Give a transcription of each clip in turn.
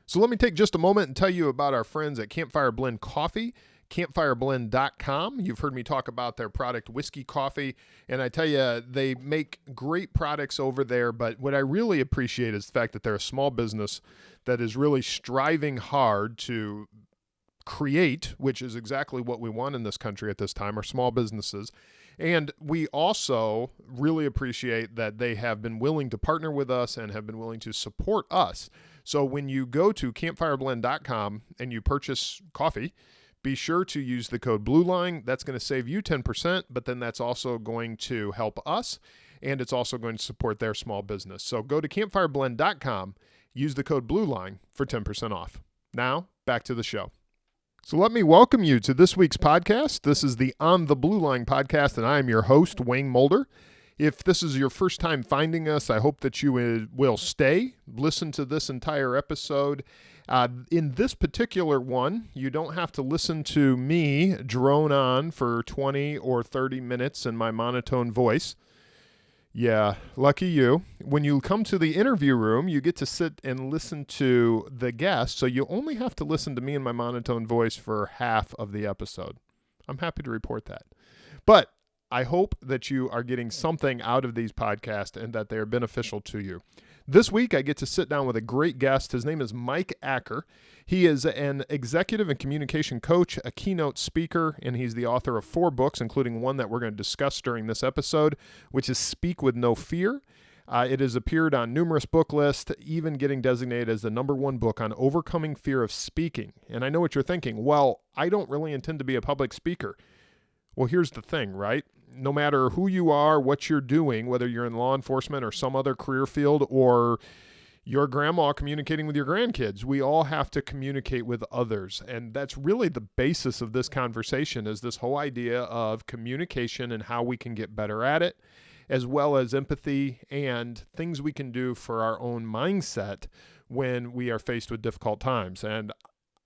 So let me take just a moment and tell you about our friends at Campfire Blend Coffee, campfireblend.com. You've heard me talk about their product, Whiskey Coffee, and I tell you, they make great products over there, but what I really appreciate is the fact that they're a small business that is really striving hard to create, which is exactly what we want in this country at this time, are small businesses. And we also really appreciate that they have been willing to partner with us and have been willing to support us. So when you go to campfireblend.com and you purchase coffee, be sure to use the code BlueLine. That's going to save you 10%, but then that's also going to help us, and it's also going to support their small business. So go to campfireblend.com, use the code BlueLine for 10% off. Now, back to the show. So let me welcome you to this week's podcast. This is the On the Blue Line podcast, and I am your host, Wayne Mulder. If this is your first time finding us, I hope that you will stay, listen to this entire episode. In this particular one, you don't have to listen to me drone on for 20 or 30 minutes in my monotone voice. Yeah, lucky you. When you come to the interview room, you get to sit and listen to the guest, so you only have to listen to me in my monotone voice for half of the episode. I'm happy to report that. But I hope that you are getting something out of these podcasts and that they are beneficial to you. This week, I get to sit down with a great guest. His name is Mike Acker. He is an executive and communication coach, a keynote speaker, and he's the author of 4 books, including one that we're going to discuss during this episode, which is Speak with No Fear. It has appeared on numerous book lists, even getting designated as the #1 book on overcoming fear of speaking. And I know what you're thinking. Well, I don't really intend to be a public speaker. Well, here's the thing, right? No matter who you are, what you're doing, whether you're in law enforcement or some other career field, or your grandma communicating with your grandkids, we all have to communicate with others. And that's really the basis of this conversation, is this whole idea of communication and how we can get better at it, as well as empathy and things we can do for our own mindset when we are faced with difficult times. And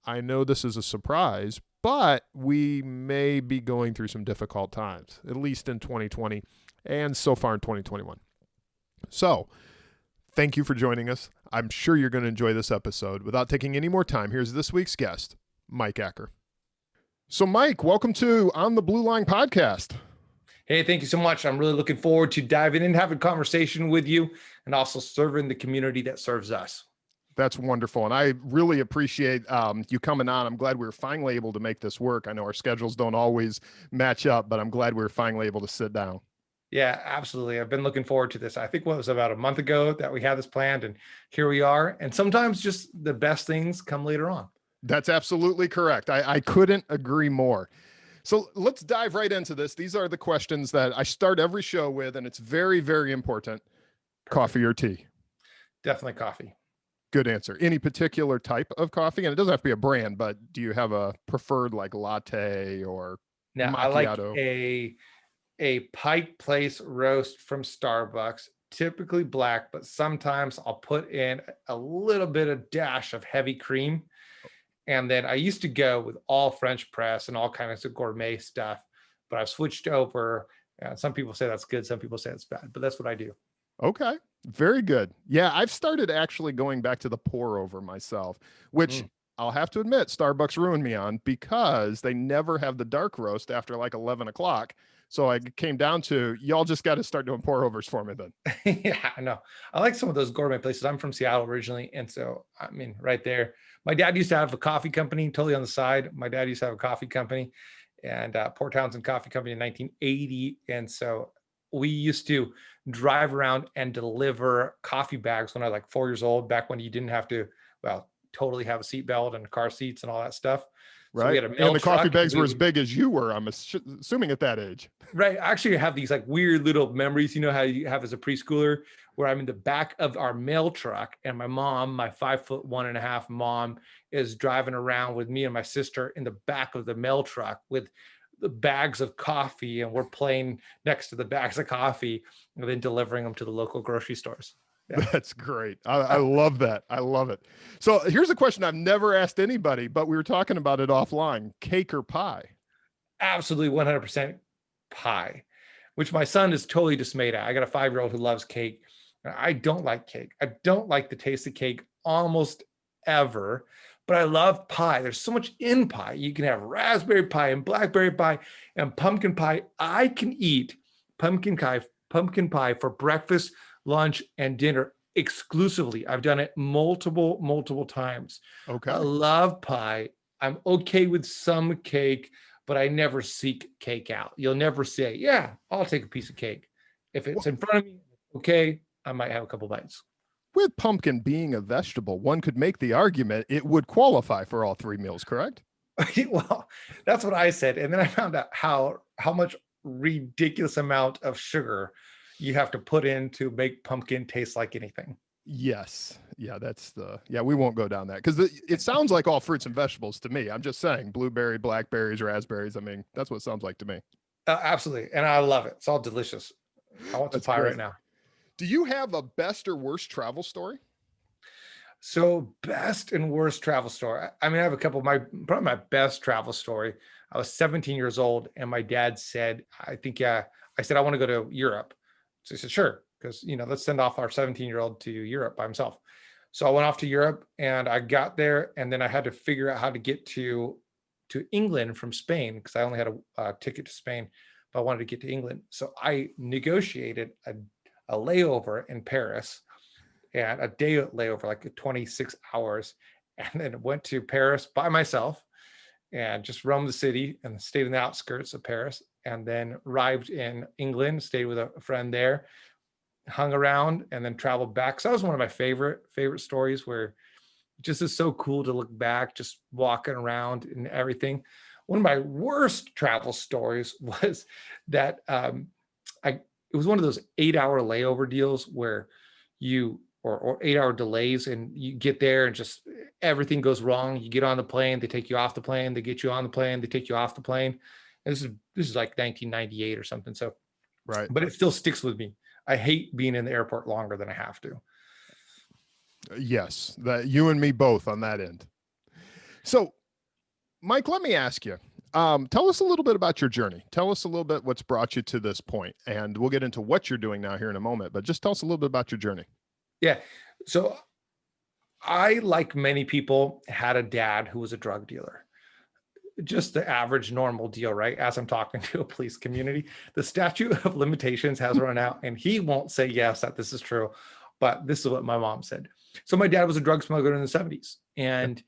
I know this is a surprise, but we may be going through some difficult times, at least in 2020 and so far in 2021. So thank you for joining us. I'm sure you're going to enjoy this episode. Without taking any more time, here's this week's guest, Mike Acker. So Mike, welcome to On the Blue Line podcast. Hey, thank you so much. I'm really looking forward to diving in, having a conversation with you, and also serving the community that serves us. That's wonderful. And I really appreciate you coming on. I'm glad we were finally able to make this work. I know our schedules don't always match up, but I'm glad we were finally able to sit down. Yeah, absolutely. I've been looking forward to this. I think it was about a month ago that we had this planned, and here we are. And sometimes just the best things come later on. That's absolutely correct. I couldn't agree more. So let's dive right into this. These are the questions that I start every show with, and it's very, very important. Perfect. Coffee or tea? Definitely coffee. Good answer. Any particular type of coffee? And it doesn't have to be a brand, but do you have a preferred like latte or macchiato? I like a Pike Place roast from Starbucks, typically black, but sometimes I'll put in a little bit of dash of heavy cream. And then I used to go with all French press and all kinds of gourmet stuff, but I've switched over. Some people say that's good. Some people say it's bad, but that's what I do. Okay. Very good. Yeah, I've started actually going back to the pour over myself, which I'll have to admit Starbucks ruined me on, because they never have the dark roast after like 11 o'clock. So I came down to, y'all just got to start doing pour overs for me then. Yeah, I know. I like some of those gourmet places. I'm from Seattle originally. And so, I mean, right there, my dad used to have a coffee company totally on the side. My dad used to have a coffee company, and Port Townsend Coffee Company in 1980. And so we used to drive around and deliver coffee bags when I was like 4 years old, back when you didn't have to, totally have a seatbelt and car seats and all that stuff. Right. So we had a mail and the truck, coffee bags were as big as you were, I'm assuming at that age. Right. Actually, I have these like weird little memories, you know, how you have as a preschooler, where I'm in the back of our mail truck and my mom, my 5'1.5" mom, is driving around with me and my sister in the back of the mail truck with the bags of coffee, and we're playing next to the bags of coffee and then delivering them to the local grocery stores. Yeah. That's great. I love that. I love it. So here's a question I've never asked anybody, but we were talking about it offline. Cake or pie? Absolutely 100% pie, which my son is totally dismayed at. I got a 5-year-old who loves cake. I don't like cake. I don't like the taste of cake almost ever, but I love pie. There's so much in pie. You can have raspberry pie and blackberry pie and pumpkin pie. I can eat pumpkin pie for breakfast, lunch, and dinner exclusively. I've done it multiple times. I Okay. love pie. I'm okay with some cake, but I never seek cake out. You'll never say, yeah, I'll take a piece of cake. If it's Well, in front of me, okay, I might have a couple bites. with pumpkin being a vegetable, one could make the argument it would qualify for all three meals, correct? Well, that's what I said. And then I found out how much ridiculous amount of sugar you have to put in to make pumpkin taste like anything. Yes. Yeah, we won't go down that because it sounds like all fruits and vegetables to me. I'm just saying blueberry, blackberries, raspberries. I mean, that's what it sounds like to me. Absolutely. And I love it. It's all delicious. I want some That's pie right great. now. Do you have a best or worst travel story? So best and worst travel story. I mean, I have a couple. Probably my best travel story. I was 17 years old, and my dad said, "I think yeah." I said, "I want to go to Europe." So he said, "Sure," because let's send off our 17-year-old to Europe by himself. So I went off to Europe, and I got there, and then I had to figure out how to get to England from Spain because I only had a ticket to Spain, but I wanted to get to England. So I negotiated a layover in Paris and a day layover, like 26 hours, and then went to Paris by myself and just roamed the city and stayed in the outskirts of Paris, and then arrived in England, stayed with a friend there, hung around, and then traveled back. So that was one of my favorite stories where it just is so cool to look back, just walking around and everything. One of my worst travel stories was that I it was one of those 8-hour layover deals where you or 8-hour delays, and you get there and just everything goes wrong. You get on the plane, they take you off the plane, they get you on the plane, they take you off the plane. And this is like 1998 or something. So, Right. but it still sticks with me. I hate being in the airport longer than I have to. Yes, that you and me both on that end. So, Mike, let me ask you. Tell us a little bit about your journey. Tell us a little bit what's brought you to this point, and we'll get into what you're doing now here in a moment. But just tell us a little bit about your journey. Yeah. So I, like many people, had a dad who was a drug dealer. Just the average normal deal, right? As I'm talking to a police community, the statute of limitations has run out, and he won't say yes that this is true, but this is what my mom said. So my dad was a drug smuggler in the 70s, and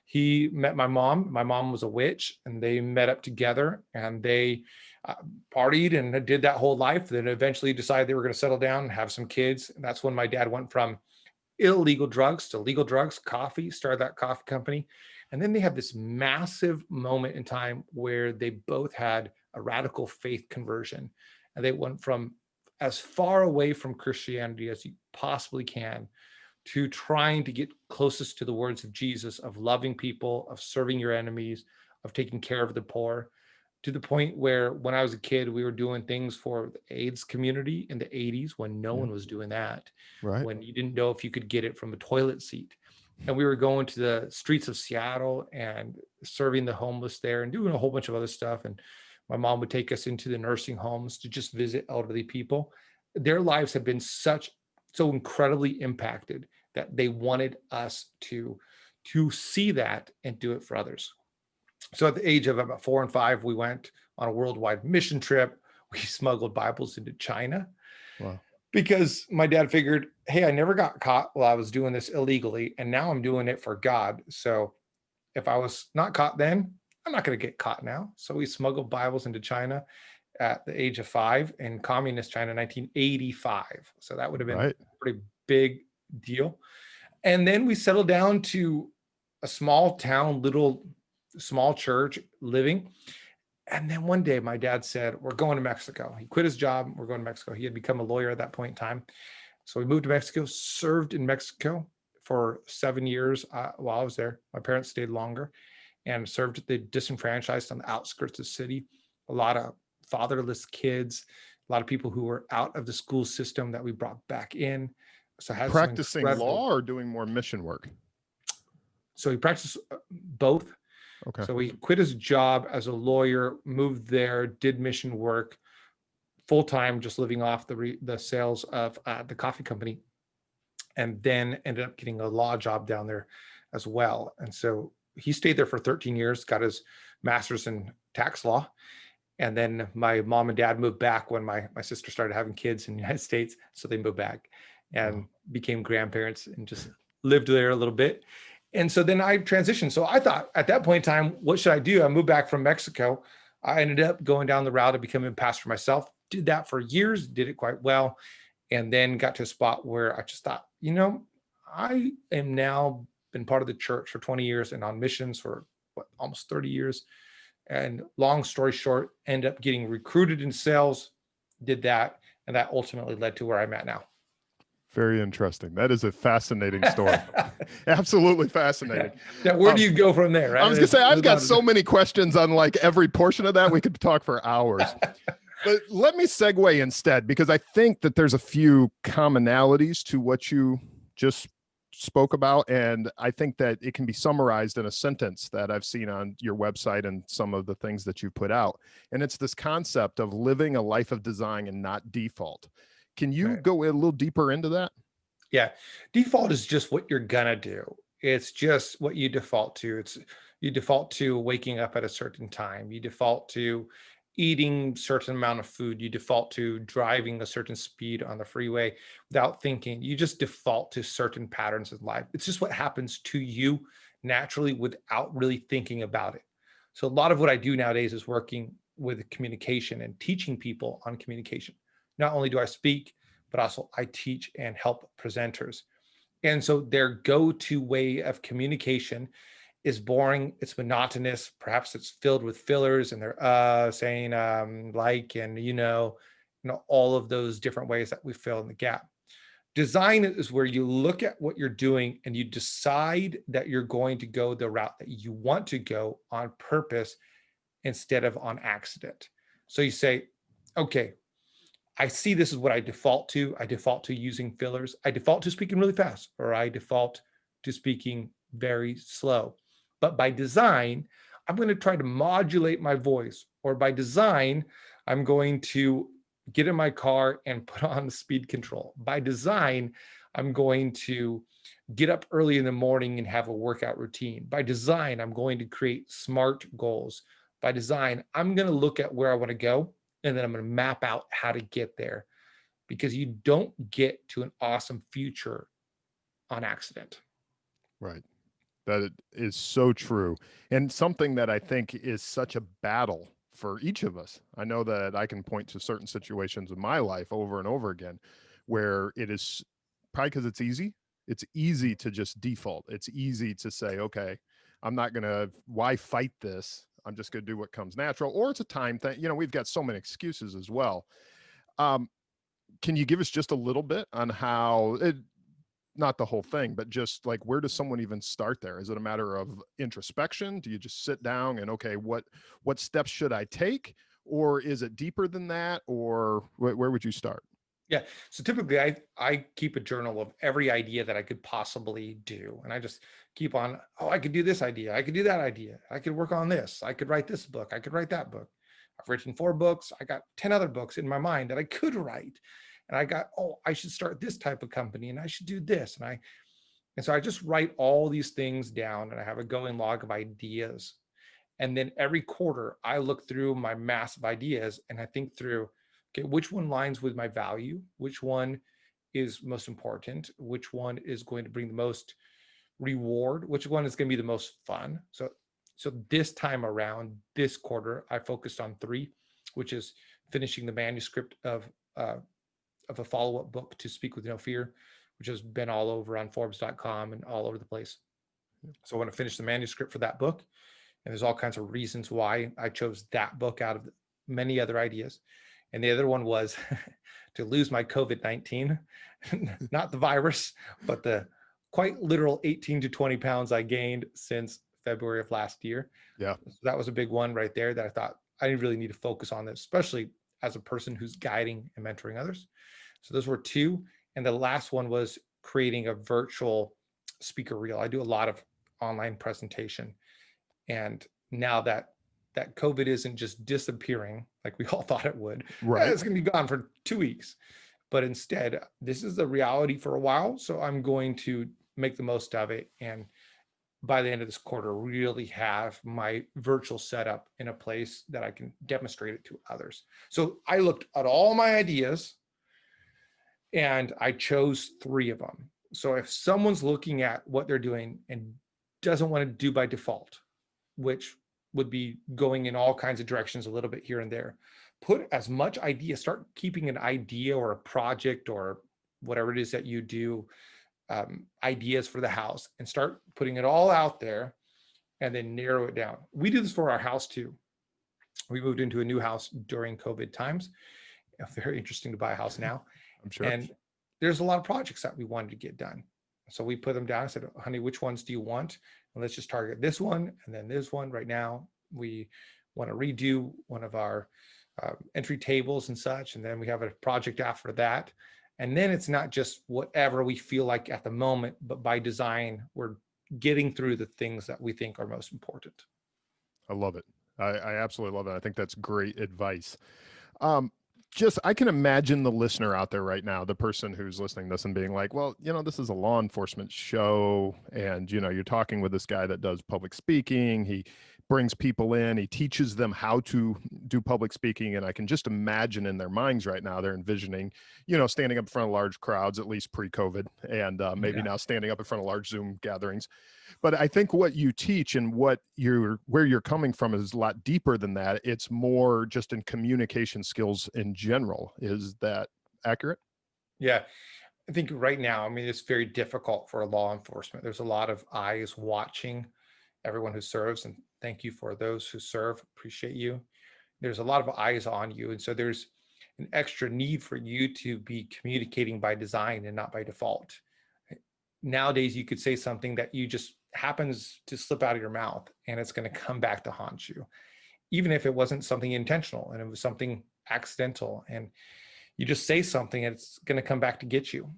he met my mom. My mom was a witch, and they met up together, and they uh, partied and did that whole life. Then eventually decided they were going to settle down and have some kids. And that's when my dad went from illegal drugs to legal drugs, coffee, started that coffee company. And then they had this massive moment in time where they both had a radical faith conversion. And they went from as far away from Christianity as you possibly can to trying to get closest to the words of Jesus, of loving people, of serving your enemies, of taking care of the poor, to the point where when I was a kid, we were doing things for the AIDS community in the 80s when no Yeah. one was doing that, Right. when you didn't know if you could get it from a toilet seat. And we were going to the streets of Seattle and serving the homeless there and doing a whole bunch of other stuff. And my mom would take us into the nursing homes to just visit elderly people. Their lives have been so incredibly impacted that they wanted us to see that and do it for others. So at the age of about 4 and 5, we went on a worldwide mission trip. We smuggled Bibles into China Wow. because my dad figured, hey, I never got caught while I was doing this illegally, and now I'm doing it for God. So if I was not caught then, I'm not going to get caught now. So we smuggled Bibles into China at the age of 5 in communist China, 1985. So that would have been Right. a pretty big deal. And then we settled down to a small town, little small church living. And then one day my dad said, we're going to Mexico. He quit his job. We're going to Mexico. He had become a lawyer at that point in time. So we moved to Mexico, served in Mexico for 7 years while I was there. My parents stayed longer and served the disenfranchised on the outskirts of the city. A lot of fatherless kids, a lot of people who were out of the school system that we brought back in. So I had some Practicing incredible. law or doing more mission work? So he practiced both. Okay. So he quit his job as a lawyer, moved there, did mission work full time, just living off the sales of the coffee company, and then ended up getting a law job down there as well. And so he stayed there for 13 years, got his master's in tax law. And then my mom and dad moved back when my sister started having kids in the United States. So they moved back and became grandparents and just lived there a little bit. And so then I transitioned. So I thought at that point in time, what should I do? I moved back from Mexico. I ended up going down the route of becoming a pastor myself, did that for years, did it quite well. And then got to a spot where I just thought, I am now been part of the church for 20 years and on missions for almost 30 years. And long story short, ended up getting recruited in sales, did that. And that ultimately led to where I'm at now. Very interesting. That is a fascinating story. Absolutely fascinating. Now, where do you go from there? Right? I was going to say, I've got so many questions on like every portion of that. We could talk for hours. But let me segue instead, because I think that there's a few commonalities to what you just spoke about. And I think that it can be summarized in a sentence that I've seen on your website and some of the things that you put out. And it's this concept of living a life of design and not default. Can you go a little deeper into that? Yeah. Default is just what you're gonna do. It's just what you default to. You default to waking up at a certain time. You default to eating certain amount of food. You default to driving a certain speed on the freeway without thinking. You just default to certain patterns in life. It's just what happens to you naturally without really thinking about it. So a lot of what I do nowadays is working with communication and teaching people on communication. Not only do I speak, but also I teach and help presenters. And so their go-to way of communication is boring, it's monotonous, perhaps it's filled with fillers and they're saying like and all of those different ways that we fill in the gap. Design is where you look at what you're doing and you decide that you're going to go the route that you want to go on purpose instead of on accident. So you say, okay, I see this is what I default to. I default to using fillers. I default to speaking really fast, or I default to speaking very slow. But by design, I'm going to try to modulate my voice, or by design, I'm going to get in my car and put on the speed control. By design, I'm going to get up early in the morning and have a workout routine. By design, I'm going to create SMART goals. By design, I'm going to look at where I want to go, and then I'm going to map out how to get there, because you don't get to an awesome future on accident. Right. That is so true. And something that I think is such a battle for each of us. I know that I can point to certain situations in my life over and over again where it is probably because it's easy. It's easy to just default. It's easy to say, okay, I'm not going to, why fight this? I'm just going to do what comes natural. Or it's a time thing. We've got so many excuses as well. Can you give us just a little bit on how not the whole thing, but just like, where does someone even start there? Is it a matter of introspection? Do you just sit down and, okay, what steps should I take? Or is it deeper than that? Or where would you start? Yeah. So typically I keep a journal of every idea that I could possibly do. And I just keep on, I could do this idea. I could do that idea. I could work on this. I could write this book. I could write that book. I've written 4 books. I got 10 other books in my mind that I could write. And I got, I should start this type of company and I should do this. And so I just write all these things down and I have a going log of ideas. And then every quarter I look through my massive ideas and I think through, okay, which one lines with my value? Which one is most important? Which one is going to bring the most reward? Which one is going to be the most fun? So this time around, this quarter, I focused on 3, which is finishing the manuscript of a follow-up book to Speak with No Fear, which has been all over on Forbes.com and all over the place. So I want to finish the manuscript for that book. And there's all kinds of reasons why I chose that book out of many other ideas. And the other one was to lose my COVID-19, not the virus, but the quite literal 18 to 20 pounds I gained since February of last year. Yeah. So that was a big one right there that I thought I really need to focus on this, especially as a person who's guiding and mentoring others. So those were 2. And the last one was creating a virtual speaker reel. I do a lot of online presentation. And now that COVID isn't just disappearing like we all thought it would, right. It's going to be gone for 2 weeks. But instead, this is the reality for a while. So I'm going to make the most of it and by the end of this quarter, really have my virtual setup in a place that I can demonstrate it to others. So I looked at all my ideas and I chose 3 of them. So if someone's looking at what they're doing and doesn't want to do by default, which would be going in all kinds of directions a little bit here and there, put as much idea, start keeping an idea or a project or whatever it is that you do, ideas for the house, and start putting it all out there and then narrow it down. We do this for our house too. We moved into a new house during COVID times. Very interesting to buy a house now. I'm sure. And there's a lot of projects that we wanted to get done. So we put them down and said, honey, which ones do you want? And let's just target this one and then this one. Right now, we want to redo one of our entry tables and such. And then we have a project after that. And then it's not just whatever we feel like at the moment, but by design, we're getting through the things that we think are most important. I love it. I absolutely love it. I think that's great advice. Just, I can imagine the listener out there right now, the person who's listening to this and being like, well, this is a law enforcement show. And, you're talking with this guy that does public speaking. He brings people in, he teaches them how to do public speaking. And I can just imagine in their minds right now, they're envisioning, standing up in front of large crowds, at least pre-COVID, and maybe now standing up in front of large Zoom gatherings. But I think what you teach and where you're coming from is a lot deeper than that. It's more just in communication skills in general. Is that accurate? Yeah. I think right now, it's very difficult for law enforcement. There's a lot of eyes watching everyone who serves, and thank you for those who serve. Appreciate you. There's a lot of eyes on you. And so there's an extra need for you to be communicating by design and not by default. Nowadays, you could say something that you just happens to slip out of your mouth and it's going to come back to haunt you, even if it wasn't something intentional and it was something accidental, and you just say something and it's going to come back to get you.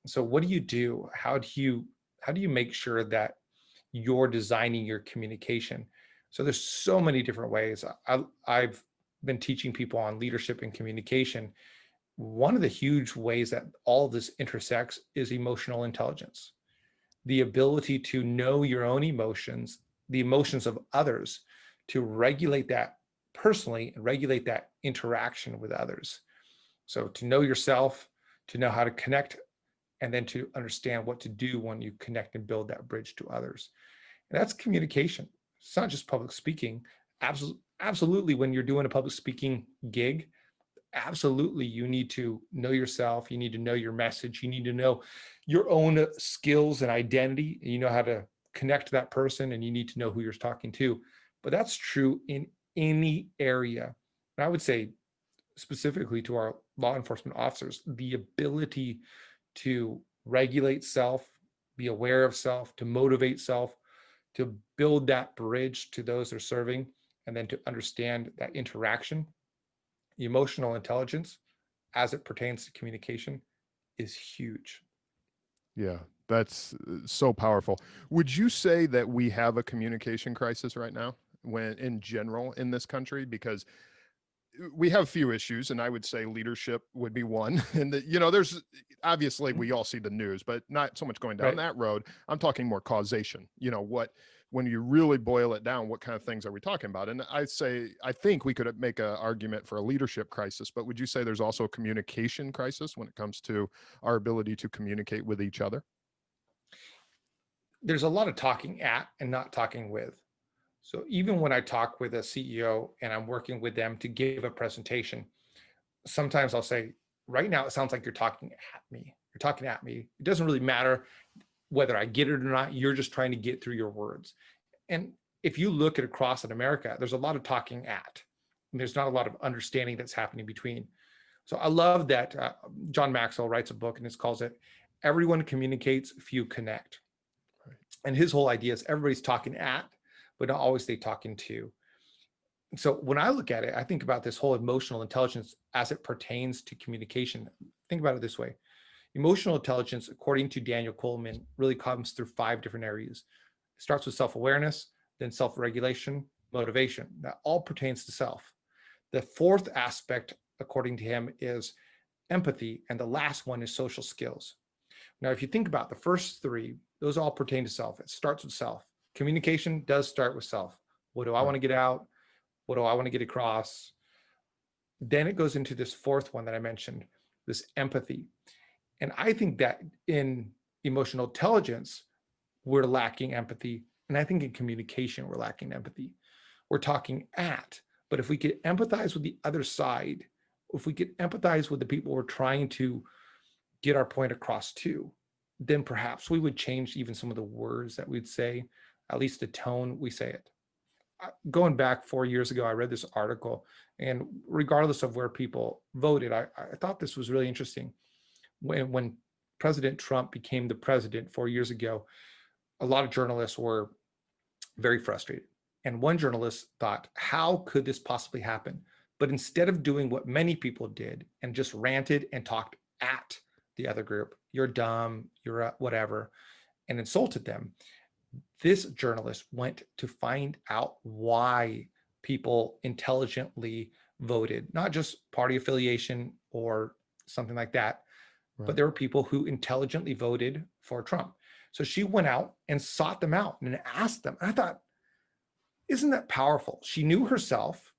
So what do you do? How do you make sure that you're designing your communication? So there's so many different ways. I've been teaching people on leadership and communication. One of the huge ways that all of this intersects is emotional intelligence. The ability to know your own emotions, the emotions of others, to regulate that personally and regulate that interaction with others. So to know yourself, to know how to connect, and then to understand what to do when you connect and build that bridge to others. And that's communication. It's not just public speaking. Absolutely, when you're doing a public speaking gig, absolutely, you need to know yourself. You need to know your message. You need to know your own skills and identity. You know how to connect to that person, and you need to know who you're talking to. But that's true in any area. And I would say specifically to our law enforcement officers, the ability to regulate self, be aware of self, to motivate self, to build that bridge to those they're serving, and then to understand that interaction. Emotional intelligence, as it pertains to communication, is huge. Yeah, that's so powerful. Would you say that we have a communication crisis right now, when in general in this country? Because we have a few issues, and I would say leadership would be one. And there's obviously, we all see the news, but not so much going down Right. that road. I'm talking more causation. When you really boil it down, what kind of things are we talking about? And I think we could make an argument for a leadership crisis, but would you say there's also a communication crisis when it comes to our ability to communicate with each other? There's a lot of talking at and not talking with. So even when I talk with a CEO and I'm working with them to give a presentation, sometimes I'll say, right now, it sounds like you're talking at me. You're talking at me. It doesn't really matter whether I get it or not. You're just trying to get through your words. And if you look at across in America, there's a lot of talking at, and there's not a lot of understanding that's happening between. So I love that John Maxwell writes a book and it calls it "Everyone Communicates, Few Connect." Right. And his whole idea is everybody's talking at, but not always they talking to. So when I look at it, I think about this whole emotional intelligence as it pertains to communication. Think about it this way. Emotional intelligence, according to Daniel Coleman, really comes through 5 different areas. It starts with self-awareness, then self-regulation, motivation. That all pertains to self. The 4th aspect, according to him, is empathy, and the last one is social skills. Now, if you think about the first 3, those all pertain to self. It starts with self. communication does start with self. What do I want to get out? What do I want to get across? Then it goes into this fourth one that I mentioned, this empathy. And I think that in emotional intelligence, we're lacking empathy. And I think in communication, we're lacking empathy. We're talking at, but if we could empathize with the other side, if we could empathize with the people we're trying to get our point across to, then perhaps we would change even some of the words that we'd say, at least the tone we say it. Going back 4 years ago, I read this article, and regardless of where people voted, I thought this was really interesting. When President Trump became the president 4 years ago, a lot of journalists were very frustrated. And one journalist thought, how could this possibly happen? But instead of doing what many people did and just ranted and talked at the other group, you're dumb, you're whatever, and insulted them, this journalist went to find out why people intelligently voted, not just party affiliation or something like that, but there were people who intelligently voted for Trump. So she went out and sought them out and asked them. And I thought, isn't that powerful? She knew herself.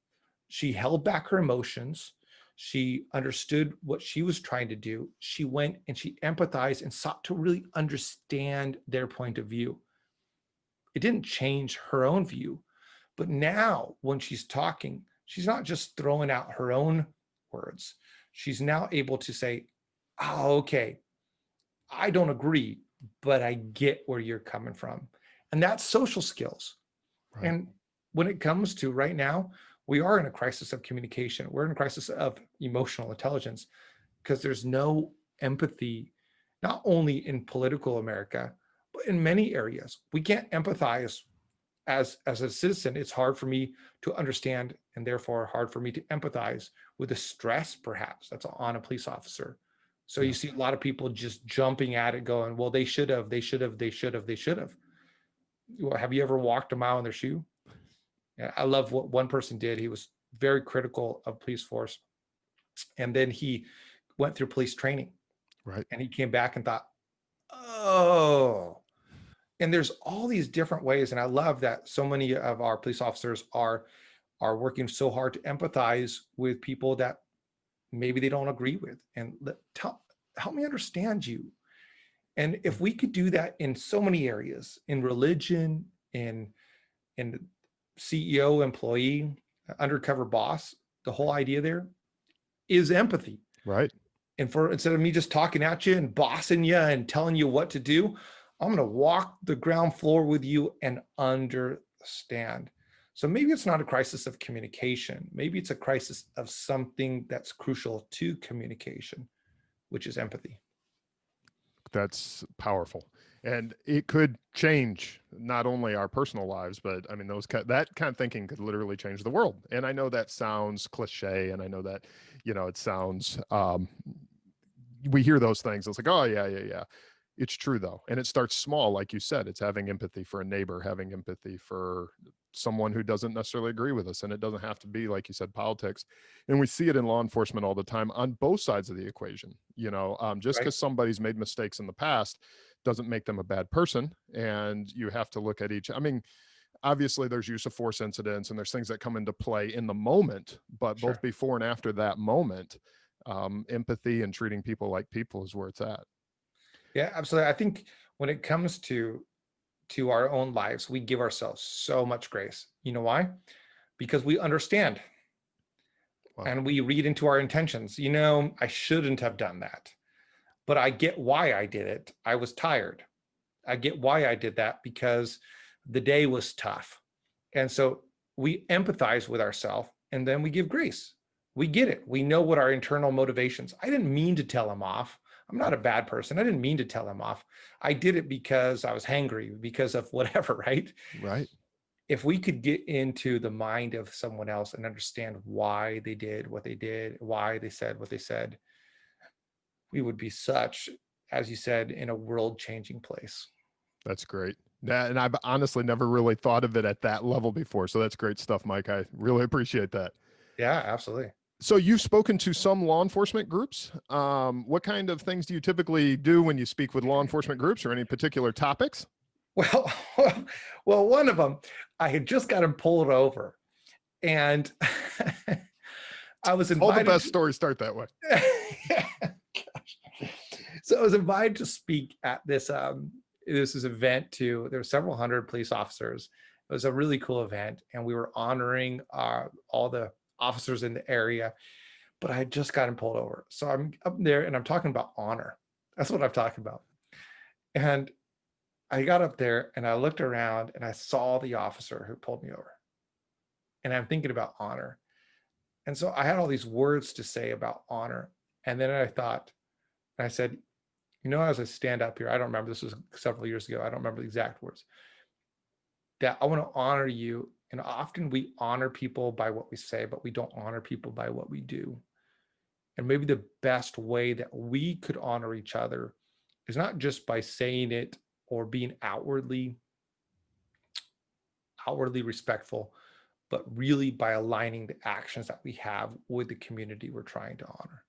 She held back her emotions. She understood what she was trying to do. She went and she empathized and sought to really understand their point of view. It didn't change her own view, but now when she's talking, she's not just throwing out her own words. She's now able to say, oh, okay, I don't agree, but I get where you're coming from. And that's social skills. Right. And when it comes to right now, we are in a crisis of communication. We're in a crisis of emotional intelligence because there's no empathy, not only in political America, but in many areas. We can't empathize as a citizen. It's hard for me to understand, and therefore hard for me to empathize with the stress perhaps that's on a police officer. So you see a lot of people just jumping at it going, well, they should have. Well, have you ever walked a mile in their shoe? Yeah, I love what one person did. He was very critical of police force. And then he went through police training. Right. And he came back and thought, oh, and there's all these different ways. And I love that so many of our police officers are working so hard to empathize with people that maybe they don't agree with, and help me understand you. And if we could do that in so many areas, in religion, in CEO, employee, undercover boss, the whole idea there is empathy. Right. And instead of me just talking at you and bossing you and telling you what to do, I'm going to walk the ground floor with you and understand. So maybe it's not a crisis of communication. Maybe it's a crisis of something that's crucial to communication, which is empathy. That's powerful. And it could change not only our personal lives, but I mean, that kind of thinking could literally change the world. And I know that sounds cliche, and I know that, it sounds, we hear those things. It's like, oh yeah. It's true though. And it starts small. Like you said, it's having empathy for a neighbor, having empathy for someone who doesn't necessarily agree with us. And it doesn't have to be, like you said, politics. And we see it in law enforcement all the time on both sides of the equation. Just because somebody's made mistakes in the past doesn't make them a bad person. And you have to look at obviously there's use of force incidents and there's things that come into play in the moment, but both before and after that moment, empathy and treating people like people is where it's at. Yeah, absolutely. I think when it comes to our own lives, we give ourselves so much grace. You know why? Because we understand. Wow. And we read into our intentions. I shouldn't have done that, but I get why I did it. I was tired. I get why I did that because the day was tough. And so we empathize with ourselves, and then we give grace. We get it. We know what our internal motivations. I didn't mean to tell him off. I'm not a bad person. I didn't mean to tell him off. I did it because I was hangry, because of whatever, right? Right. If we could get into the mind of someone else and understand why they did what they did, why they said what they said, we would be such, as you said, in a world-changing place. That's great. And I've honestly never really thought of it at that level before. So that's great stuff, Mike. I really appreciate that. Yeah, absolutely. So you've spoken to some law enforcement groups. What kind of things do you typically do when you speak with law enforcement groups, or any particular topics? Well, well, one of them, I had just got him pulled over, and I was All the invited best stories start that way. Gosh. So I was invited to speak at this is event too. There were several hundred police officers. It was a really cool event, and we were honoring all the officers in the area. But I had just gotten pulled over, so I'm up there and I'm talking about honor. That's what I'm talking about. And I got up there and I looked around and I saw the officer who pulled me over, and I'm thinking about honor. And so I had all these words to say about honor, and then I thought, and I said, as I stand up here, I don't remember, this was several years ago, I don't remember the exact words, that I want to honor you. And often we honor people by what we say, but we don't honor people by what we do. And maybe the best way that we could honor each other is not just by saying it or being outwardly respectful, but really by aligning the actions that we have with the community we're trying to honor.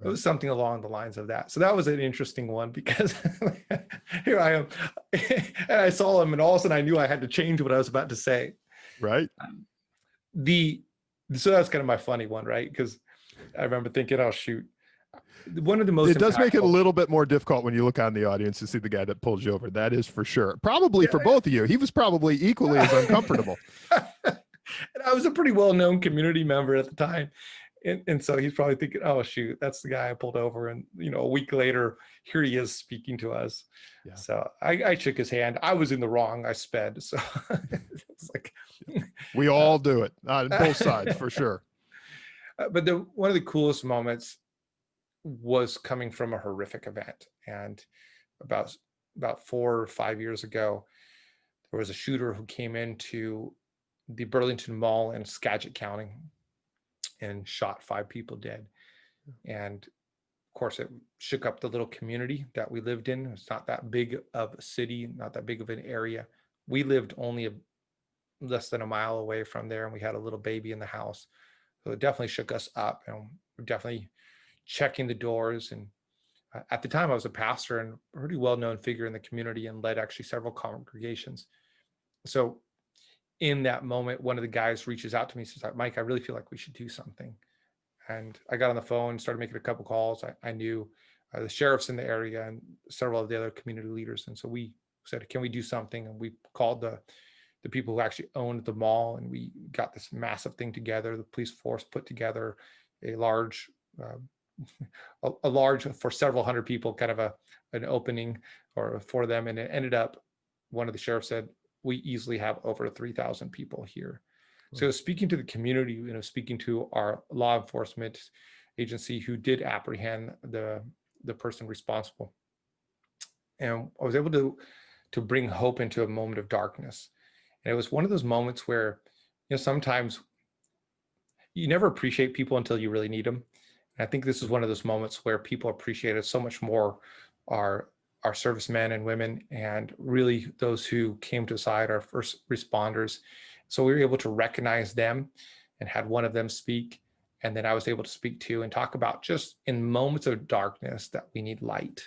It was something along the lines of that. So that was an interesting one, because here I am, and I saw him, and all of a sudden I knew I had to change what I was about to say. Right. So that's kind of my funny one, right? Because I remember thinking, oh shoot. One of the most It does make it a little bit more difficult when you look on the audience to see the guy that pulls you over. That is for sure. Probably for both of you. He was probably equally as uncomfortable. And I was a pretty well-known community member at the time. And so he's probably thinking, oh shoot, that's the guy I pulled over. And a week later, here he is speaking to us. Yeah. So I shook his hand. I was in the wrong. I sped. So it's like we all do it on both sides for sure. But one of the coolest moments was coming from a horrific event. And about 4 or 5 years ago, there was a shooter who came into the Burlington Mall in Skagit County and shot 5 people dead. And of course, it shook up the little community that we lived in. It's not that big of a city, not that big of an area. We lived only less than a mile away from there, and we had a little baby in the house. So it definitely shook us up, and we're definitely checking the doors. And at the time, I was a pastor and a pretty well-known figure in the community, and led actually several congregations. So in that moment, one of the guys reaches out to me and says, Mike, I really feel like we should do something. And I got on the phone, started making a couple calls. I knew the sheriffs in the area and several of the other community leaders. And so we said, can we do something? And we called the people who actually owned the mall, and we got this massive thing together. The police force put together a large, for several hundred people, kind of an opening for them. And it ended up, one of the sheriffs said, we easily have over 3,000 people here. So speaking to the community, speaking to our law enforcement agency who did apprehend the person responsible. And I was able to bring hope into a moment of darkness. And it was one of those moments where, sometimes you never appreciate people until you really need them. And I think this is one of those moments where people appreciate it so much more, our servicemen and women, and really those who came to the side, our first responders. So we were able to recognize them and had one of them speak. And then I was able to speak to and talk about, just in moments of darkness, that we need light.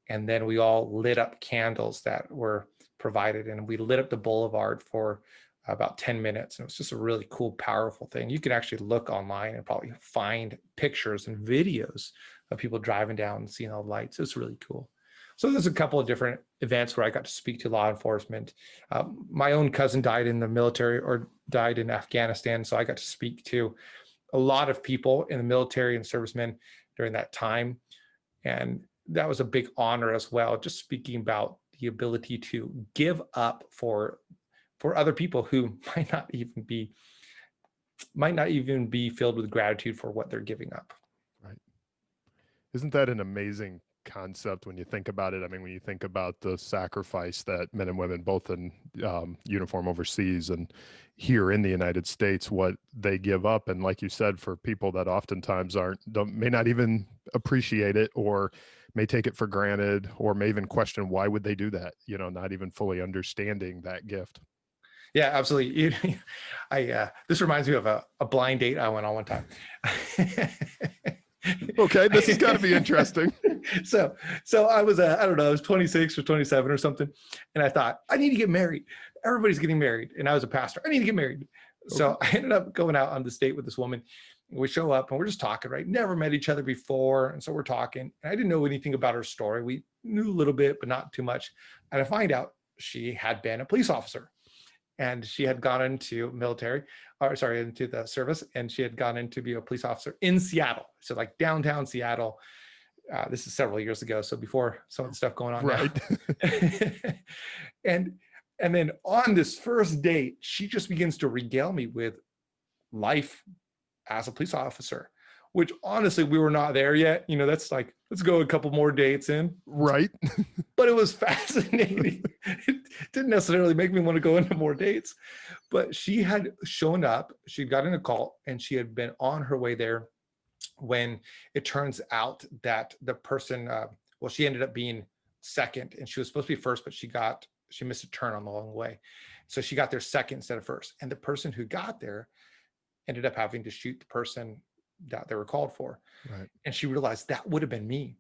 And then we all lit up candles that were provided, and we lit up the boulevard for about 10 minutes. And it was just a really cool, powerful thing. You can actually look online and probably find pictures and videos of people driving down and seeing all the lights. It's really cool. So there's a couple of different events where I got to speak to law enforcement. My own cousin died in the military, or died in Afghanistan. So I got to speak to a lot of people in the military and servicemen during that time. And that was a big honor as well, just speaking about the ability to give up for other people who might not even be filled with gratitude for what they're giving up. Right. Isn't that an amazing concept when you think about it? I mean, when you think about the sacrifice that men and women, both in uniform overseas and here in the United States, what they give up. And like you said, for people that oftentimes may not even appreciate it, or may take it for granted, or may even question, why would they do that? Not even fully understanding that gift. Yeah, absolutely. This reminds me of a blind date I went on one time. Okay, this has got to be interesting. So, I was, I don't know, I was 26 or 27 or something. And I thought, I need to get married. Everybody's getting married. And I was a pastor. I need to get married. Okay. So I ended up going out on this date with this woman. We show up and we're just talking, right? Never met each other before. And so we're talking. And I didn't know anything about her story. We knew a little bit, but not too much. And I find out she had been a police officer and she had gone into military, or sorry, into the service. And she had gone in to be a police officer in Seattle. So like downtown Seattle. This is several years ago, so before some of the stuff going on Right. now. and then on this first date, she just begins to regale me with life as a police officer, which honestly, we were not there yet. You know, that's like, let's go a couple more dates in. Right. But it was fascinating. It didn't necessarily make me want to go into more dates, but she had shown up, she'd gotten a call, and she had been on her way there when it turns out that the person, well, she ended up being second and she was supposed to be first, but she missed a turn on the long way. So she got there second instead of first. And the person who got there ended up having to shoot the person that they were called for. Right. And she realized that would have been me.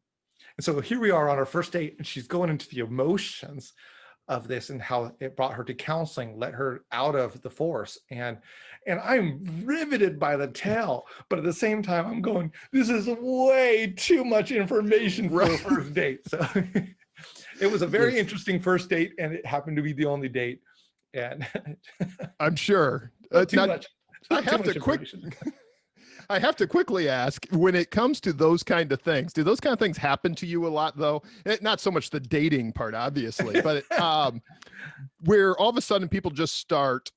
And so here we are on our first date and she's going into the emotions of this and how it brought her to counseling, let her out of the force. And I'm riveted by the tale, but at the same time, I'm going, this is way too much information for a first date. So it was a very interesting first date and it happened to be the only date. And I'm sure. too much. I have to quickly ask, when it comes to those kind of things, do those kind of things happen to you a lot though? Not so much the dating part, obviously, but where all of a sudden people just start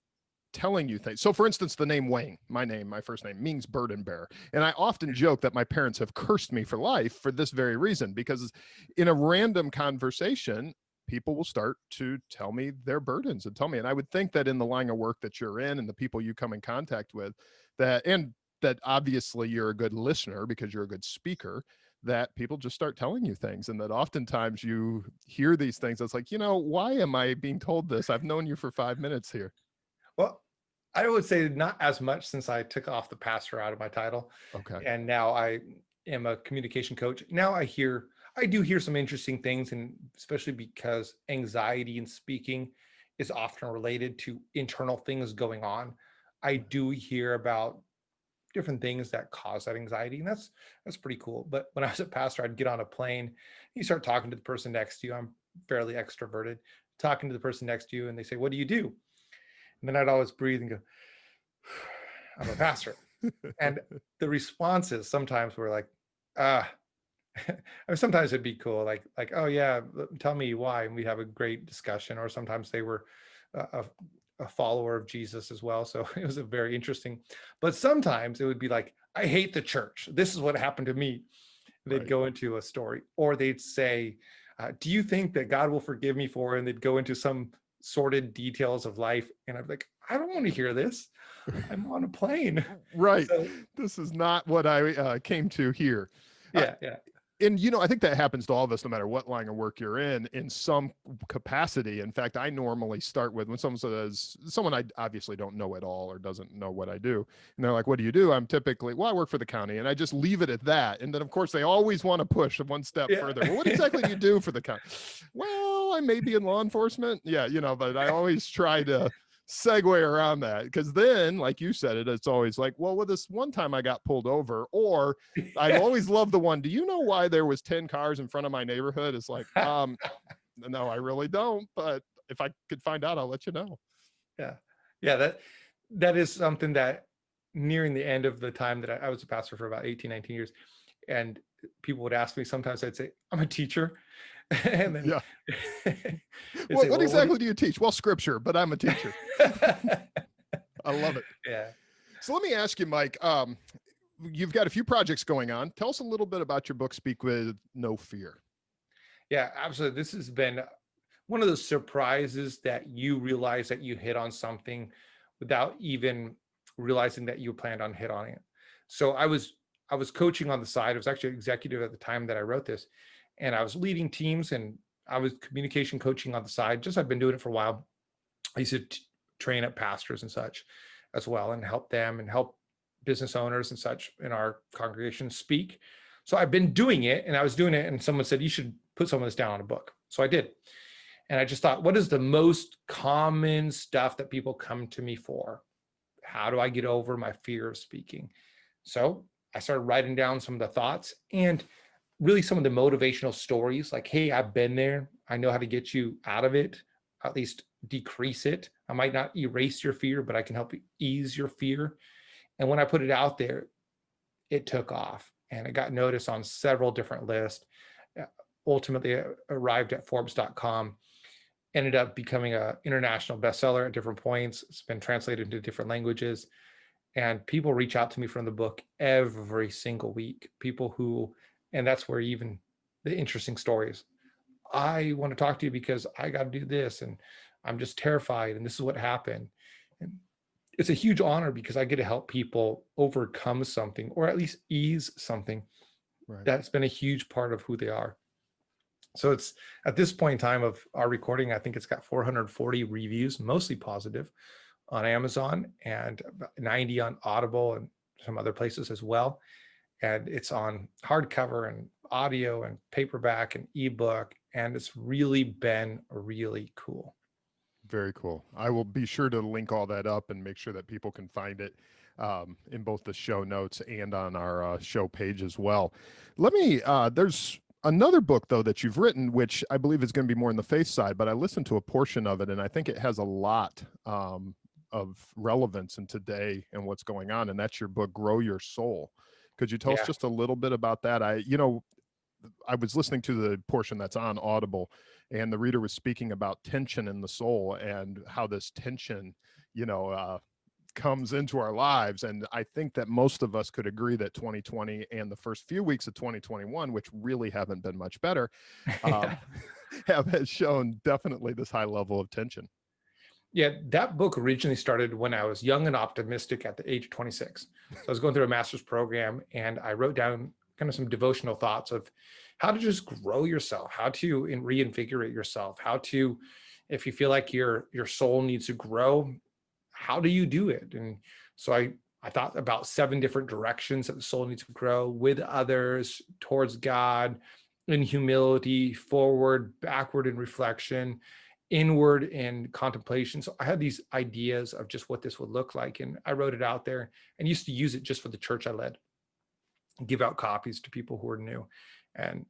telling you things. So for instance, the name Wayne, my first name means burden bearer. And I often joke that my parents have cursed me for life for this very reason, because in a random conversation, people will start to tell me their burdens and tell me. And I would think that in the line of work that you're in and the people you come in contact with, that obviously you're a good listener because you're a good speaker, that people just start telling you things. And that oftentimes you hear these things. It's like, why am I being told this? I've known you for 5 minutes here. Well, I would say not as much since I took off the pastor out of my title. Okay. And now I am a communication coach. Now I do hear some interesting things, and especially because anxiety in speaking is often related to internal things going on. I do hear about different things that cause that anxiety, and that's pretty cool. But when I was a pastor, I'd get on a plane, you start talking to the person next to you. I'm fairly extroverted, talking to the person next to you, and they say, "What do you do?" And then I'd always breathe and go, "I'm a pastor." And the responses sometimes were like, I mean, sometimes it'd be cool, like, "Oh yeah, tell me why," and we'd have a great discussion. Or sometimes they were a follower of Jesus as well, so it was a very interesting. But sometimes it would be like, "I hate the church. This is what happened to me." They'd go into a story, or they'd say, "Do you think that God will forgive me for?" And they'd go into some sordid details of life, and I'm like, I don't want to hear this. I'm on a plane. Right. So, this is not what I came to hear. yeah. And I think that happens to all of us, no matter what line of work you're in some capacity. In fact, I normally start with, when someone says, someone I obviously don't know at all or doesn't know what I do, and they're like, "What do you do?" I'm typically, "Well, I work for the county," and I just leave it at that. And then of course they always want to push one step further. "Well, what exactly do you do for the county?" "Well, I may be in law enforcement." Yeah, but I always try to segue around that, because then, like you said, it's always like, "Well, with this one time I got pulled over," or I always love the one, "Do you know why there was 10 cars in front of my neighborhood?" It's like, no, I really don't, but if I could find out, I'll let you know. Yeah, that is something that nearing the end of the time that I was a pastor for about 18, 19 years, and people would ask me, sometimes I'd say, "I'm a teacher." And then what exactly do you teach? "Well, scripture, but I'm a teacher." I love it. Yeah. So let me ask you, Mike, you've got a few projects going on. Tell us a little bit about your book, Speak with No Fear. Yeah, absolutely. This has been one of those surprises that you realize that you hit on something without even realizing that you planned on hit on it. So I was coaching on the side. I was actually executive at the time that I wrote this, and I was leading teams, and I was communication coaching on the side. I've been doing it for a while. I used to train up pastors and such as well, and help them and help business owners and such in our congregation speak. So I've been doing it, and I was doing it, and someone said, you should put some of this down on a book. So I did. And I just thought, what is the most common stuff that people come to me for? How do I get over my fear of speaking? So I started writing down some of the thoughts and really some of the motivational stories, like, hey, I've been there. I know how to get you out of it, at least decrease it. I might not erase your fear, but I can help you ease your fear. And when I put it out there, it took off and it got noticed on several different lists. Ultimately, it arrived at Forbes.com, ended up becoming an international bestseller at different points. It's been translated into different languages. And people reach out to me from the book every single week. People who, and that's where even the interesting stories. I want to talk to you because I got to do this, and I'm just terrified, and this is what happened. And it's a huge honor because I get to help people overcome something, or at least ease something that's been a huge part of who they are. So it's at this point in time of our recording, I think it's got 440 reviews, mostly positive, on Amazon, and 90 on Audible and some other places as well. And it's on hardcover and audio and paperback and ebook. And it's really been really cool. Very cool. I will be sure to link all that up and make sure that people can find it in both the show notes and on our show page as well. Let me, there's another book, though, that you've written, which I believe is going to be more on the faith side, but I listened to a portion of it, and I think it has a lot of relevance in today and what's going on, and that's your book, Grow Your Soul. Could you tell us just a little bit about that? I was listening to the portion that's on Audible, and the reader was speaking about tension in the soul and how this tension, comes into our lives. And I think that most of us could agree that 2020 and the first few weeks of 2021, which really haven't been much better, has shown definitely this high level of tension. Yeah, that book originally started when I was young and optimistic at the age of 26. So I was going through a master's program, and I wrote down kind of some devotional thoughts of how to just grow yourself, how to reinvigorate yourself, how to, if you feel like your soul needs to grow, how do you do it? And so I thought about 7 different directions that the soul needs to grow: with others, towards God, in humility, forward, backward in reflection, inward in contemplation. So I had these ideas of just what this would look like. And I wrote it out there and used to use it just for the church I led, give out copies to people who were new, and,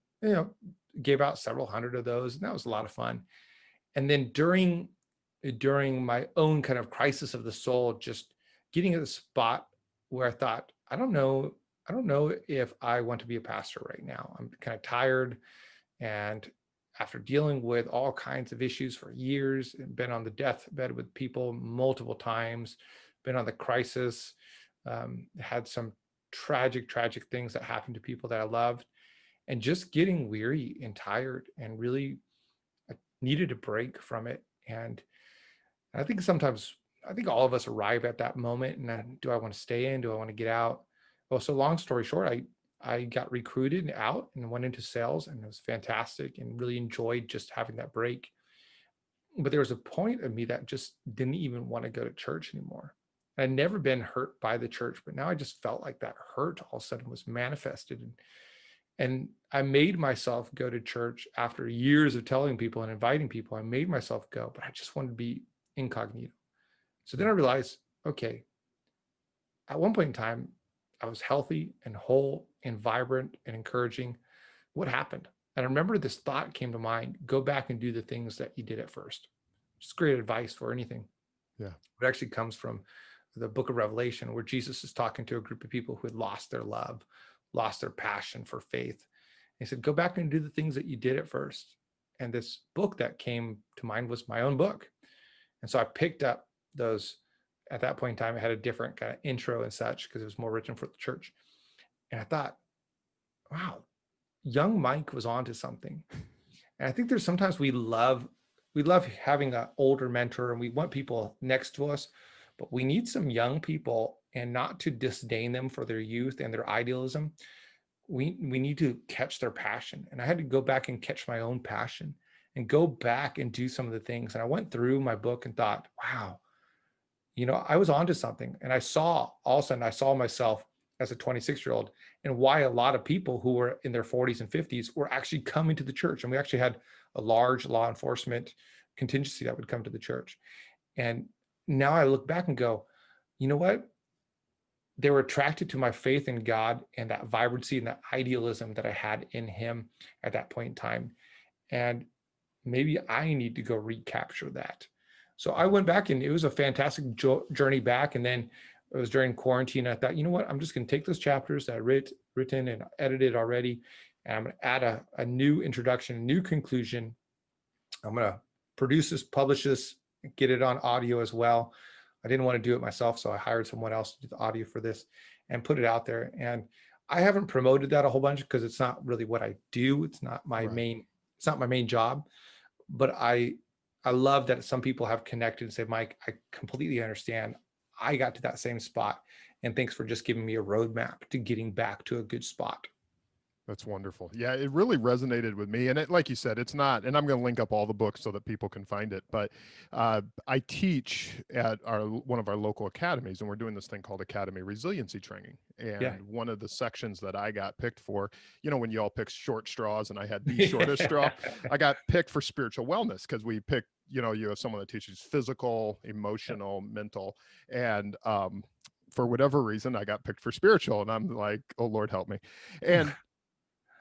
gave out several hundred of those. And that was a lot of fun. And then during my own kind of crisis of the soul, just getting at the spot where I thought, I don't know if I want to be a pastor right now. I'm kind of tired. And after dealing with all kinds of issues for years, and been on the deathbed with people multiple times, been on the crisis, had some tragic things that happened to people that I loved, and just getting weary and tired, and really needed a break from it. And I think all of us arrive at that moment. And then, do I want to stay in? Do I want to get out? Well, so long story short, I got recruited out and went into sales, and it was fantastic and really enjoyed just having that break. But there was a point of me that just didn't even want to go to church anymore. I'd never been hurt by the church, but now I just felt like that hurt all of a sudden was manifested. And I made myself go to church after years of telling people and inviting people. I made myself go, but I just wanted to be incognito. So then I realized, okay, at one point in time, I was healthy and whole and vibrant and encouraging. What happened? And I remember this thought came to mind: go back and do the things that you did at first. Just great advice for anything. Yeah. It actually comes from the book of Revelation, where Jesus is talking to a group of people who had lost their love, lost their passion for faith. He said, go back and do the things that you did at first. And this book that came to mind was my own book. And so I picked up those. At that point in time, it had a different kind of intro and such, because it was more written for the church. And I thought, wow, young Mike was onto something. And I think there's sometimes we love having an older mentor, and we want people next to us, but we need some young people, and not to disdain them for their youth and their idealism. We need to catch their passion. And I had to go back and catch my own passion and go back and do some of the things. And I went through my book and thought, wow, I was onto something. And all of a sudden, I saw myself as a 26-year-old and why a lot of people who were in their 40s and 50s were actually coming to the church. And we actually had a large law enforcement contingency that would come to the church. And now I look back and go, you know what? They were attracted to my faith in God and that vibrancy and that idealism that I had in him at that point in time. And maybe I need to go recapture that. So I went back, and it was a fantastic journey back. And then it was during quarantine. I thought, you know what? I'm just going to take those chapters that I written and edited already, and I'm going to add a new introduction, a new conclusion. I'm going to produce this, publish this, get it on audio as well. I didn't want to do it myself, so I hired someone else to do the audio for this and put it out there. And I haven't promoted that a whole bunch because it's not really what I do. It's not my main job. But I love that some people have connected and said, Mike, I completely understand. I got to that same spot. And thanks for just giving me a roadmap to getting back to a good spot. That's wonderful. Yeah, it really resonated with me. And like you said, it's not, and I'm going to link up all the books so that people can find it. But I teach at one of our local academies, and we're doing this thing called Academy Resiliency Training. And one of the sections that I got picked for, when you all pick short straws, and I had the shortest straw, I got picked for spiritual wellness because we picked, you have someone that teaches physical, emotional, mental, and for whatever reason, I got picked for spiritual, and I'm like, oh Lord, help me. And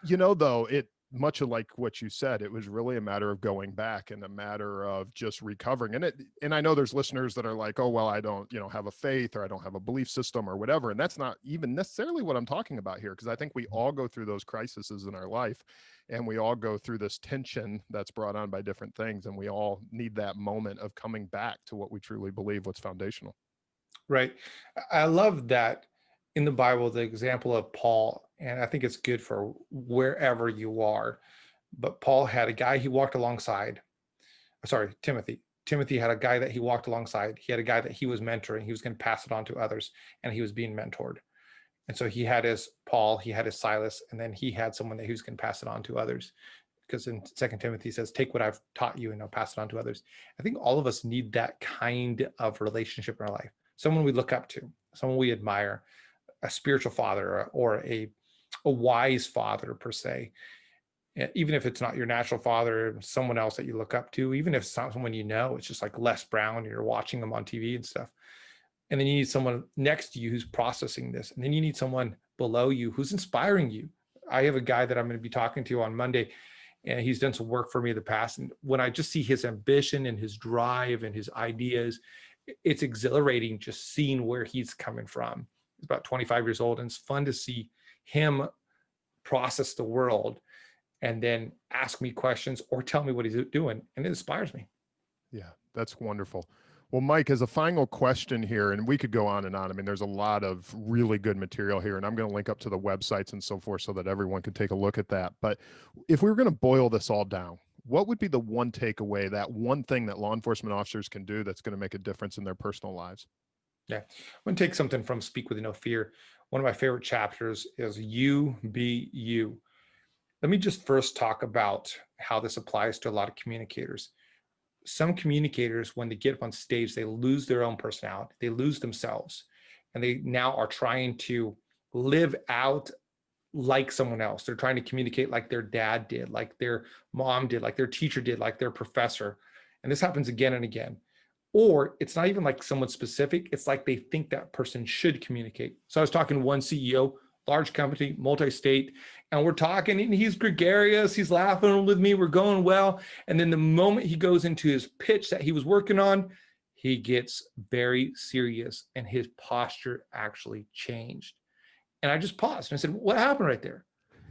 though, it much like what you said, it was really a matter of going back and a matter of just recovering. And I know there's listeners that are like, oh, well, I don't, have a faith, or I don't have a belief system or whatever. And that's not even necessarily what I'm talking about here, because I think we all go through those crises in our life, and we all go through this tension that's brought on by different things. And we all need that moment of coming back to what we truly believe, what's foundational. Right. I love that in the Bible, the example of Paul, and I think it's good for wherever you are. But Paul had a guy he walked alongside. Sorry, Timothy. Timothy had a guy that he walked alongside. He had a guy that he was mentoring. He was going to pass it on to others, and he was being mentored. And so he had his Paul, he had his Silas, and then he had someone that he was going to pass it on to others. Because in 2 Timothy says, take what I've taught you and I'll pass it on to others. I think all of us need that kind of relationship in our life. Someone we look up to, someone we admire, a spiritual father, or a wise father per se. Even if it's not your natural father, someone else that you look up to, even if it's not someone it's just like Les Brown, and you're watching them on TV and stuff. And then you need someone next to you who's processing this. And then you need someone below you who's inspiring you. I have a guy that I'm going to be talking to on Monday, and he's done some work for me in the past. And when I just see his ambition and his drive and his ideas, it's exhilarating just seeing where he's coming from. He's about 25 years old, and it's fun to see him process the world and then ask me questions or tell me what he's doing. And it inspires me. Yeah, that's wonderful. Well, Mike, as a final question here, and we could go on and on. I mean, there's a lot of really good material here, and I'm going to link up to the websites and so forth so that everyone can take a look at that. But if we were going to boil this all down, what would be the one takeaway, that one thing that law enforcement officers can do that's going to make a difference in their personal lives? Yeah. I'm going to take something from Speak With No Fear. One of my favorite chapters is You Be You. Let me just first talk about how this applies to a lot of communicators. Some communicators, when they get up on stage, they lose their own personality. They lose themselves. And they now are trying to live out like someone else. They're trying to communicate like their dad did, like their mom did, like their teacher did, like their professor. And this happens again and again. Or it's not even like someone specific. It's like they think that person should communicate. So I was talking to one CEO, large company, multi-state, and we're talking, and he's gregarious. He's laughing with me. We're going well. And then the moment he goes into his pitch that he was working on, he gets very serious, and his posture actually changed. And I just paused and I said, what happened right there?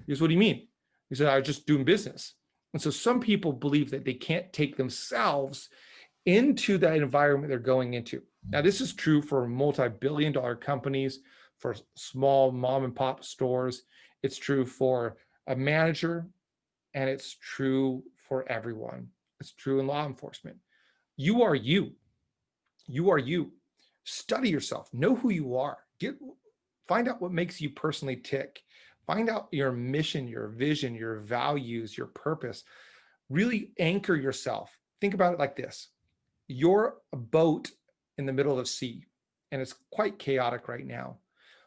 He goes, what do you mean? He said, I was just doing business. And so some people believe that they can't take themselves into that environment they're going into. Now, this is true for multi-billion-dollar companies, for small mom and pop stores. It's true for a manager, and it's true for everyone. It's true in law enforcement. You are you. You are you. Study yourself. Know who you are. Find out what makes you personally tick. Find out your mission, your vision, your values, your purpose. Really anchor yourself. Think about it like this. You're a boat in the middle of the sea, and it's quite chaotic right now.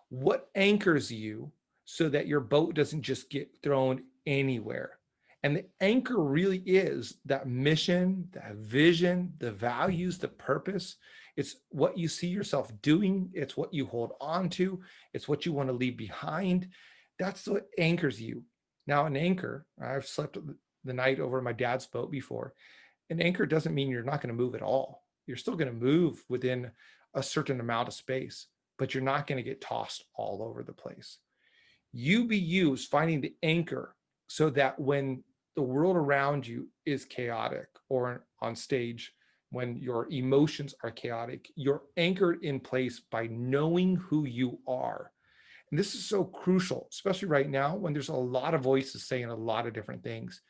What anchors you so that your boat doesn't just get thrown anywhere? And the anchor really is that mission, that vision, the values, the purpose. It's what you see yourself doing. It's what you hold on to. It's what you want to leave behind. That's what anchors you. Now, an anchor, I've slept the night over my dad's boat before. An anchor doesn't mean you're not going to move at all. You're still going to move within a certain amount of space, but you're not going to get tossed all over the place. You be used finding the anchor so that when the world around you is chaotic, or on stage, when your emotions are chaotic, you're anchored in place by knowing who you are. And this is so crucial, especially right now when there's a lot of voices saying a lot of different things.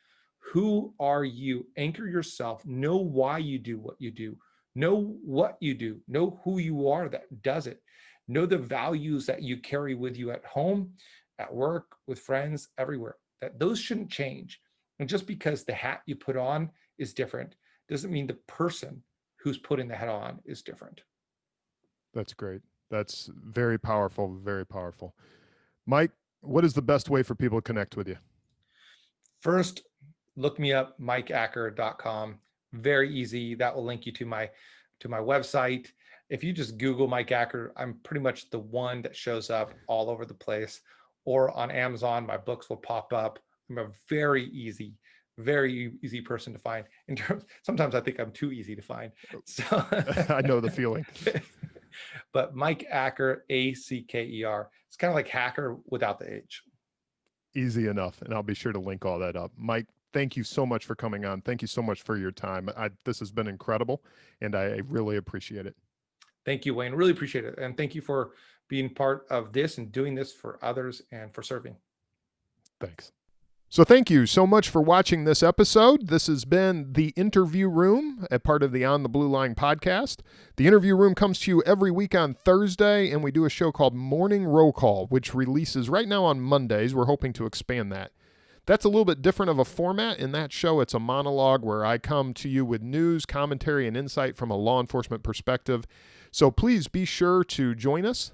Who are you? Anchor yourself. Know why you do what you do. Know what you do. Know who you are that does it. Know the values that you carry with you at home, at work, with friends, everywhere. That those shouldn't change. And just because the hat you put on is different doesn't mean the person who's putting the hat on is different. That's great. That's very powerful, very powerful. Mike, what is the best way for people to connect with you? First, look me up, mikeacker.com. Very easy. That will link you to my website. If you just Google Mike Acker, I'm pretty much the one that shows up all over the place. Or on Amazon, my books will pop up. I'm a very easy person to find. Sometimes I think I'm too easy to find. So I know the feeling. But Mike Acker, Acker. It's kind of like hacker without the H. Easy enough. And I'll be sure to link all that up. Mike, thank you so much for coming on. Thank you so much for your time. This has been incredible, and I really appreciate it. Thank you, Wayne. Really appreciate it. And thank you for being part of this and doing this for others and for serving. Thanks. So thank you so much for watching this episode. This has been The Interview Room, a part of the On the Blue Line podcast. The Interview Room comes to you every week on Thursday, and we do a show called Morning Roll Call, which releases right now on Mondays. We're hoping to expand that. That's a little bit different of a format. In that show, it's a monologue where I come to you with news, commentary, and insight from a law enforcement perspective. So please be sure to join us.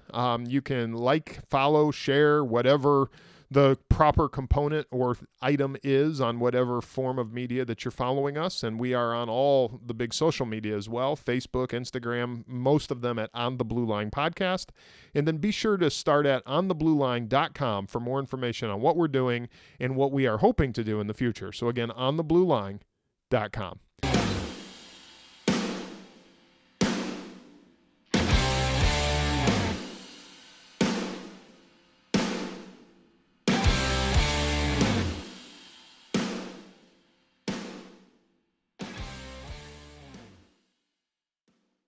You can like, follow, share, whatever the proper component or item is on whatever form of media that you're following us. And we are on all the big social media as well, Facebook, Instagram, most of them at On the Blue Line Podcast. And then be sure to start at OnTheBlueLine.com for more information on what we're doing and what we are hoping to do in the future. So again, OnTheBlueLine.com.